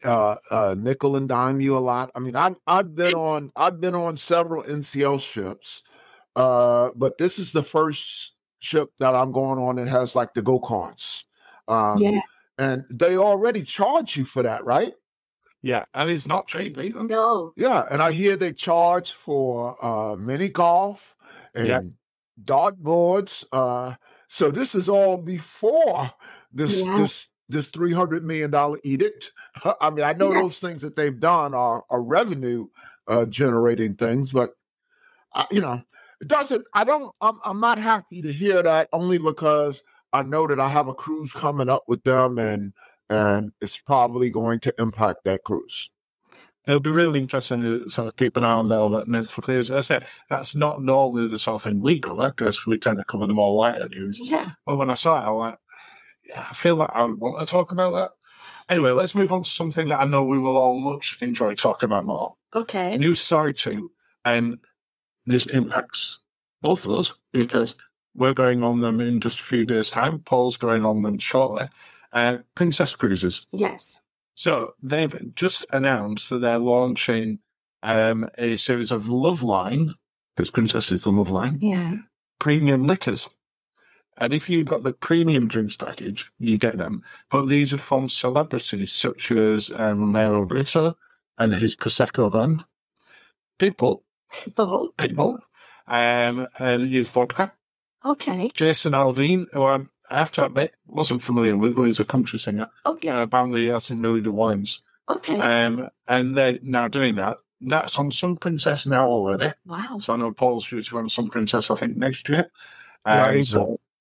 nickel and dime you a lot? I mean, I've been on several NCL ships, but this is the first ship that I'm going on that has like the go-karts. and they already charge you for that, right? Yeah, and it's not cheap either. No. Yeah, and I hear they charge for mini golf and dartboards. So this is all before this $300 million edict. I mean, I know those things that they've done are revenue generating things, but it doesn't. I'm not happy to hear that, only because I know that I have a cruise coming up with them, and it's probably going to impact that cruise. It'll be really interesting to sort of keep an eye on that. Because, as I said, that's not normally the sort of thing we cover, because we tend to cover the more lighter news. Yeah. But when I saw it, I was like, I feel like I want to talk about that. Anyway, let's move on to something that I know we will all much enjoy talking about more. Okay. News story 2, and this impacts both of us, because we're going on them in just a few days' time. Paul's going on them shortly. Princess Cruises. Yes. So they've just announced that they're launching a series of Love Line, because Princess is the Love Line, premium liquors. And if you've got the premium drinks package, you get them. But these are from celebrities such as Meraviglia and his Prosecco brand, Pitbull, and his vodka. Okay. Jason Aldean, who I have to admit, wasn't familiar with, but he's a country singer. Okay. Apparently he has some really good wines. Okay. And they're now doing that. That's on Sun Princess now already. Wow. So I know Paul's due to go on Sun Princess, I think, next year.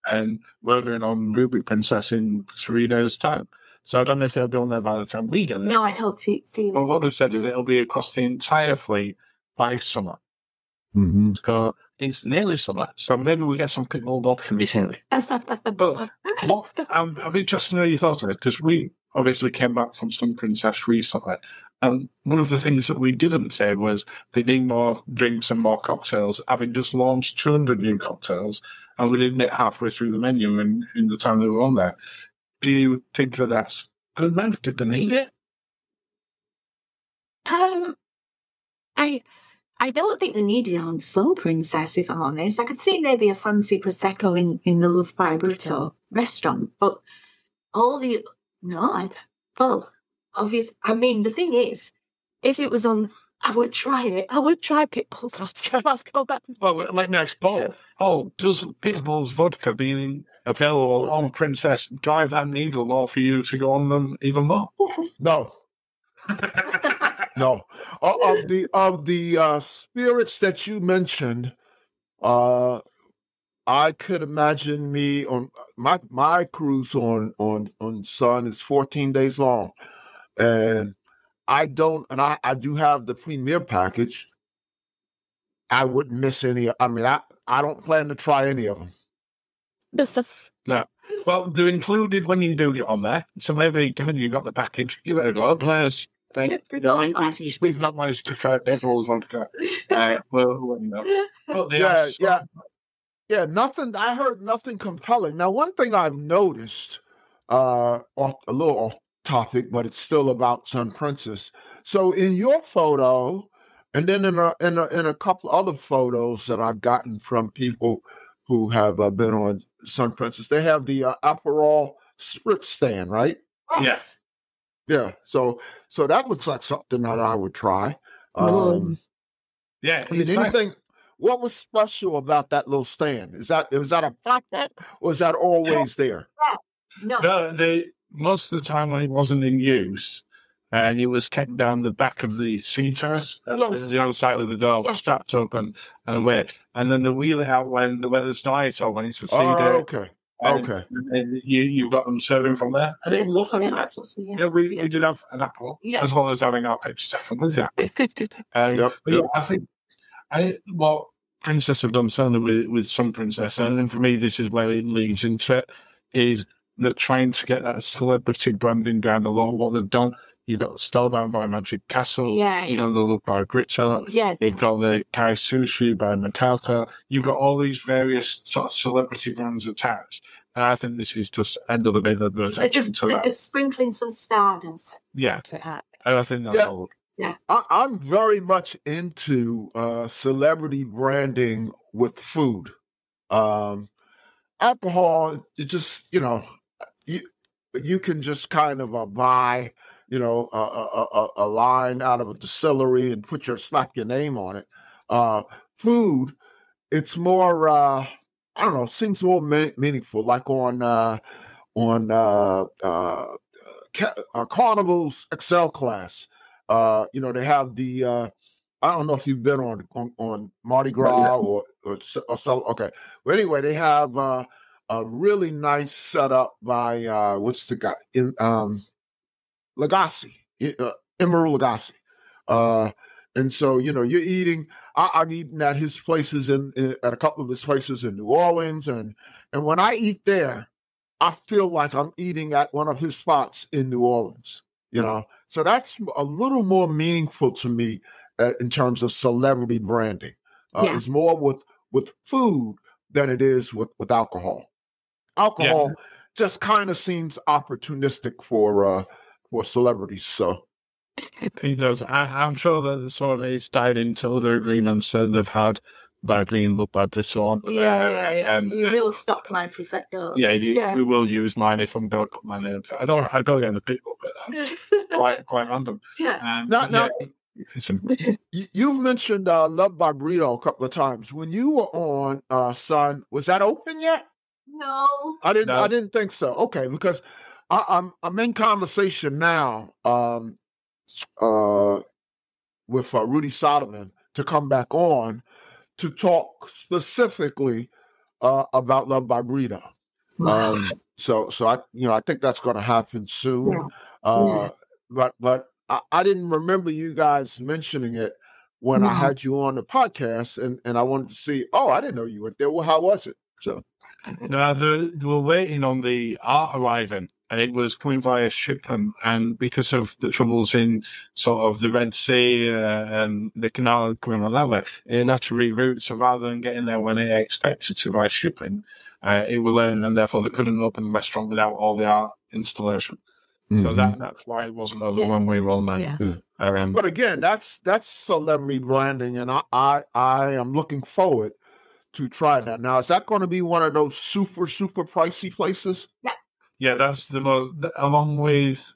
And we're going on Ruby Princess in 3 days' time. So I don't know if they'll be on there by the time we get there. No, I hope to see. Well, what they said is it'll be across the entire fleet by summer. Mm-hmm. So it's nearly summer, so maybe we get some Pitbull vodka recently. But I'm interested to know your thoughts on it, because we obviously came back from Sun Princess recently, and one of the things that we didn't say was they need more drinks and more cocktails, having just launched 200 new cocktails, and we didn't get halfway through the menu in the time that we were on there. Do you think that that's good enough? Did they need it? I don't think they need it on Sun Princess, if I'm honest. I could see maybe a fancy Prosecco in the Love Burrito restaurant, but obviously, I mean, the thing is, if it was on, I would try it. I would try Pitbull's vodka. Well, let me ask Paul. Oh, does Pitbull's vodka being available on Princess drive that needle more for you to go on them even more? No. No. Of the spirits that you mentioned, I could imagine me on my cruise on Sun is 14 days long, and I do have the premier package. I wouldn't miss any. I mean, I don't plan to try any of them. No. Well, they're included when you do get on there. So maybe, given you got the package, give it a go. Players, we've not managed to try Pitbull's vodka. Well, no. But yeah. Nothing. I heard nothing compelling. Now, one thing I've noticed, a little off topic, but it's still about Sun Princess. So, in your photo, and then in a couple other photos that I've gotten from people who have been on Sun Princess, they have the Aperol spritz stand, right? Yeah. Yeah. So that looks like something that I would try. Yeah. I mean, anything. What was special about that little stand? Was that a pop-up, or is that always there? No, most of the time when it wasn't in use, and it was kept down the back of the sea terrace, the other side of the door, strapped up and away. And then they wheel it out when the weather's nice or when it's a sea day. Okay. Okay. And you got them serving from there. I didn't love it. Yeah, we did have an apple, as well as having our page stuff. Yeah, I think what Princess have done certainly with Sun Princess, and then for me this is where it leads into it, is that trying to get that celebrity branding down a lot. What they've done, you've got Spellbound by Magic Castle, the Love by Gritzer, you've got the Kai Sushi by Metallica, you've got all these various sort of celebrity brands attached. And I think this is just another bit of the attention to that. Just sprinkling some stardust. Yeah. And I think that's all. Yeah. I'm very much into celebrity branding with food. Alcohol, it just, you can just kind of buy, a line out of a distillery and slap your name on it. Food, it's more, I don't know, seems more meaningful. Like on Carnival's Excel class, they have the. I don't know if you've been on Mardi Gras or okay. But anyway, they have a really nice setup by what's the guy Lagasse, Emeril Lagasse. And so, you're eating. I've eaten at his places at a couple of his places in New Orleans, and when I eat there, I feel like I'm eating at one of his spots in New Orleans. So that's a little more meaningful to me in terms of celebrity branding. It's more with food than it is with alcohol. Alcohol just kind of seems opportunistic for celebrities. So. He does. I'm sure that the sort of is tied into other agreements that they've had by being looked at this on. Yeah. You will stop my Prosecco. Yeah, we will use mine if I'm going to put my name. I don't get in the people, but that's quite random. Yeah. You've mentioned Love by Brito a couple of times. When you were on Sun, was that open yet? No. I didn't think so. Okay, because I'm in conversation now with Rudy Soderman to come back on to talk specifically about Love by Brito. Wow. So I think that's going to happen soon. But I didn't remember you guys mentioning it when I had you on the podcast, and I wanted to see. Oh, I didn't know you went there. Well, how was it? So no, they were waiting on the art arriving, and it was coming via shipment. And because of the troubles in sort of the Red Sea and the canal coming on that way, it had to reroute. So rather than getting there when it expected to by shipping, it will learn, and therefore they couldn't open the restaurant without all the art installation. So that's why it wasn't over when we were on there. Yeah. But again, that's celebrity branding, and I am looking forward to try that. Now, is that going to be one of those super, super pricey places? Yeah, that's the most, along with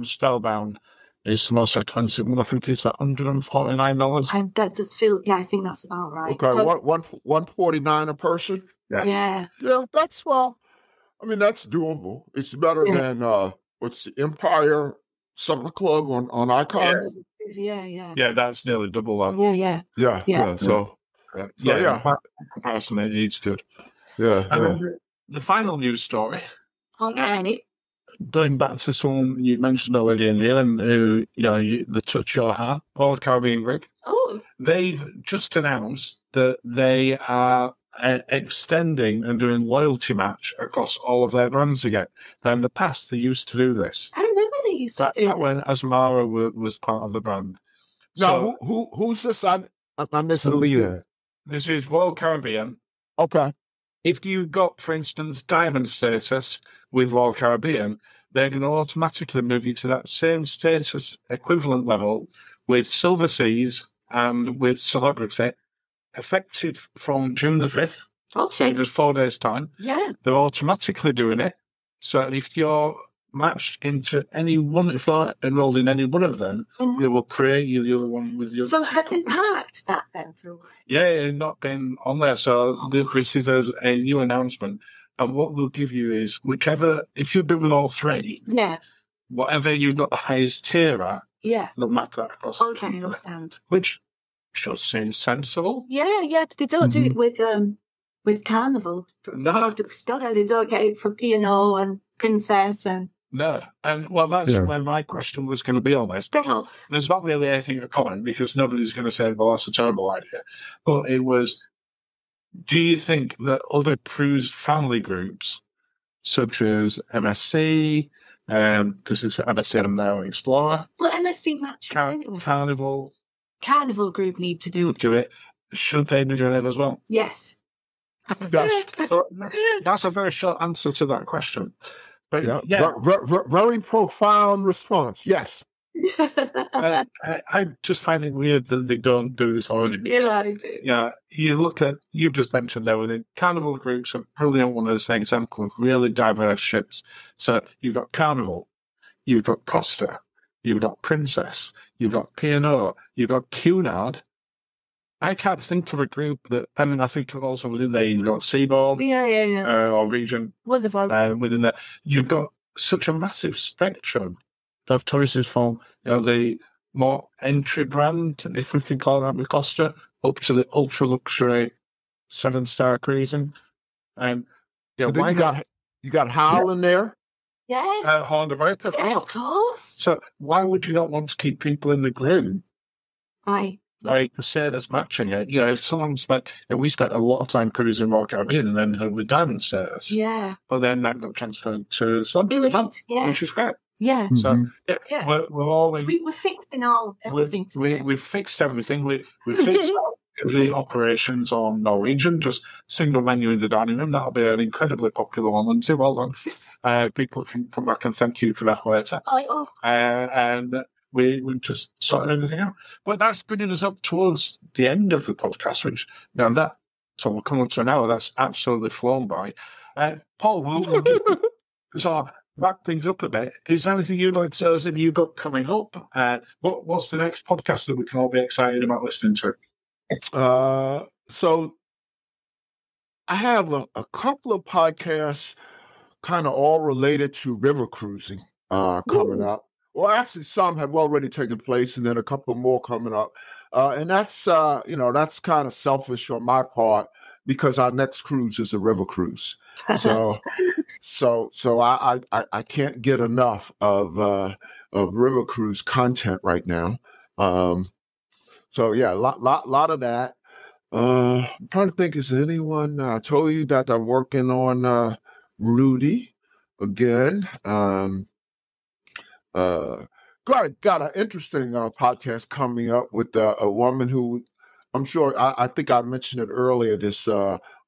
Spellbound, it's the most expensive one. I think it's $149. That just feel, I think that's about right. Okay, $149 a person? Yeah. Yeah, that's, that's doable. It's better than, what's the Empire Summer Club on Icon? Yeah, that's nearly double that. Yeah. So, personally, it's good. The final news story. Okay. Going back to someone you mentioned already in the end, who, the touch your heart, Paul Caribbean Grig. Oh. They've just announced that they are extending and doing loyalty match across all of their brands again. Now, in the past, they used to do this. I remember they used to do that when Asmara was part of the brand. Now, who's this? I'm missing the leader. This is Royal Caribbean. Okay. If you've got, for instance, diamond status with Royal Caribbean, they're going to automatically move you to that same status equivalent level with Silver Seas and with Celebrity, effective from June the 5th. Okay. Just 4 days' time. Yeah. They're automatically doing it. So if you're matched into any one, if you're enrolled in any one of them, they will create you the other one with your... So have they packed that then through? Yeah, it's not been on there. So this is a new announcement. And what they'll give you is if you've been with all three, whatever you've got the highest tier at, they'll map that across. Okay, I understand. Which should seem sensible. Yeah. They don't do it with Carnival. No. They don't get it for P&O and Princess and... No. And, that's where my question was going to be on this. But there's not really anything to comment because nobody's going to say, well, that's a terrible idea. But it was, do you think that other cruise family groups, such as MSC, because it's MSC and now Explorer... Well, MSC match anyway. Carnival Group need to do it. Should they be doing it as well? Yes. That's a very short answer to that question. But very profound response. Yes. I just find it weird that they don't do this already. Yeah, I do. Yeah, you just mentioned there with the Carnival groups are brilliant one as an example of really diverse ships. So you've got Carnival, you've got Costa, you've got Princess, you've got P&O, you've got Cunard. I can't think of a group that, I mean, I think also within there, you've got Seabourn, or Region, Wonderful. within there. You've got such a massive spectrum of tourists from, the more entry brand, if we can call that with Costa, up to the ultra luxury 7-star cruising. And you got Howl in there. Yes. Horn America. Yeah, of course. So why would you not want to keep people in the groom? Right. Like the status matching it. If someone we spent a lot of time cruising Royal Caribbean and then with diamond status. Yeah. But then that got transferred to something. Yeah. Which is great. Yeah. So yeah. We're all in. We're fixing everything. We've fixed everything. We fixed the operations on Norwegian, just single menu in the dining room. That'll be an incredibly popular one. And well done. People can come back and thank you for that later. And we just sorted everything out. But that's bringing us up towards the end of the podcast, which so we're coming to an hour. That's absolutely flown by. Paul, so wrap things up a bit. Is there anything you'd like to tell us that you've got coming up? What's the next podcast that we can all be excited about listening to? So I have a couple of podcasts kind of all related to river cruising coming up. Well, actually, some have already taken place, and then a couple more coming up. And that's that's kind of selfish on my part because our next cruise is a river cruise. So I can't get enough of river cruise content right now. So yeah, a lot of that. I'm trying to think, is anyone? I told you that I'm working on Rudy again. Got an interesting podcast coming up with a woman who I'm sure I think I mentioned it earlier. This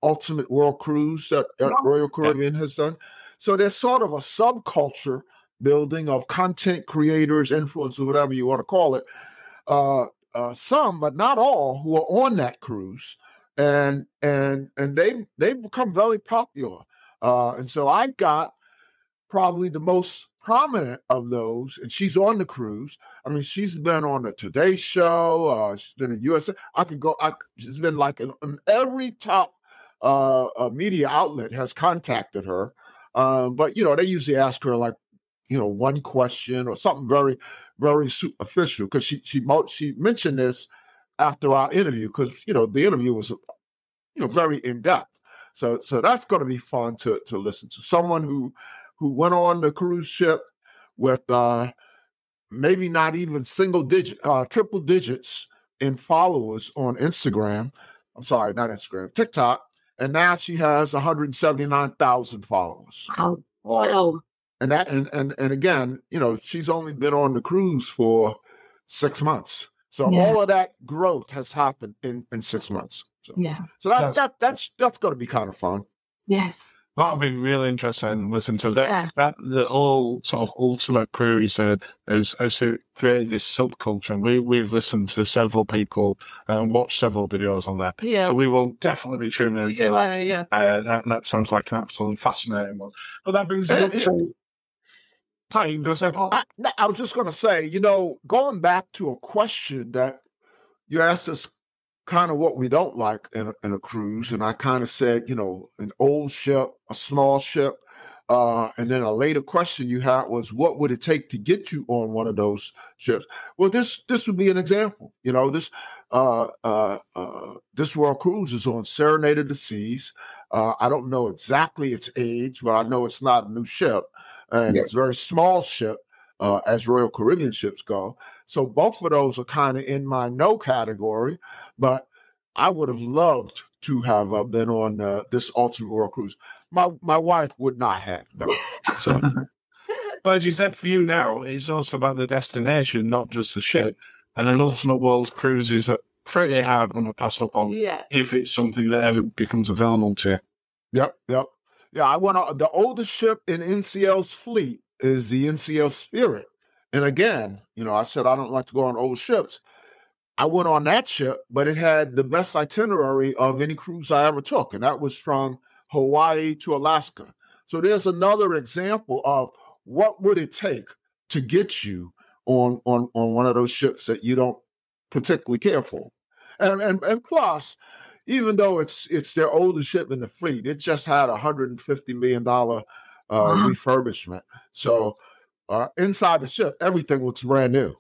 Ultimate World Cruise that Royal Caribbean has done. So there's sort of a subculture building of content creators, influencers, whatever you want to call it. Some, but not all, who are on that cruise, and they've become very popular. And so I've got probably the most prominent of those, and she's on the cruise. I mean, she's been on the Today Show. She's been in USA. She's been like in every top media outlet has contacted her. But they usually ask her like, one question or something very, very superficial, because she mentioned this after our interview, because the interview was very in depth. So that's going to be fun to listen to. Someone who went on the cruise ship with maybe not even triple digits in followers on Instagram. I'm sorry, not Instagram, TikTok. And now she has 179,000 followers. Wow. And that, and again, she's only been on the cruise for 6 months. So all of that growth has happened in 6 months. So that's going to be kind of fun. Yes. That'll be really interesting to listen to. That the whole sort of ultimate cruise is also created this subculture. And we've listened to several people and watched several videos on that. Yeah. So we will definitely be tuning in. Yeah. That sounds like an absolutely fascinating one. But that brings us up to time. I was just going to say, going back to a question that you asked us, kind of what we don't like in a cruise, and I kind of said, an old ship, a small ship, and then a later question you had was, what would it take to get you on one of those ships? Well, this would be an example. This World Cruise is on Serenade of the Seas. I don't know exactly its age, but I know it's not a new ship, and it's a very small ship. As Royal Caribbean ships go. So both of those are kind of in my no category, but I would have loved to have been on this Ultimate World Cruise. My wife would not have, though. So. But as you said, for you now, it's also about the destination, not just the ship. And an Ultimate World Cruise is pretty hard on to pass up on if it's something that ever becomes available to you. Yep. Yeah, I went on the oldest ship in NCL's fleet is the NCL Spirit, And again, I said I don't like to go on old ships. I went on that ship, but it had the best itinerary of any cruise I ever took, and that was from Hawaii to Alaska. So there's another example of what would it take to get you on one of those ships that you don't particularly care for. And plus, even though it's their oldest ship in the fleet, it just had $150 million refurbishment. So inside the ship, everything looks brand new.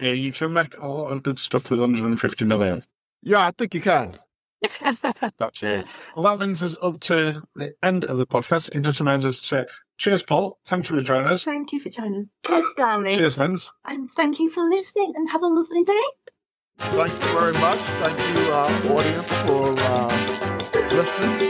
Yeah, you can make a lot of good stuff with 150 million. Yeah, I think you can. That's it. Well, that brings us up to the end of the podcast. It just reminds us to say, cheers, Paul. Thanks for joining us. Thank you for joining us. Cheers, darling. Cheers, Lens. And thank you for listening, and have a lovely day. Thank you very much. Thank you, audience, for listening.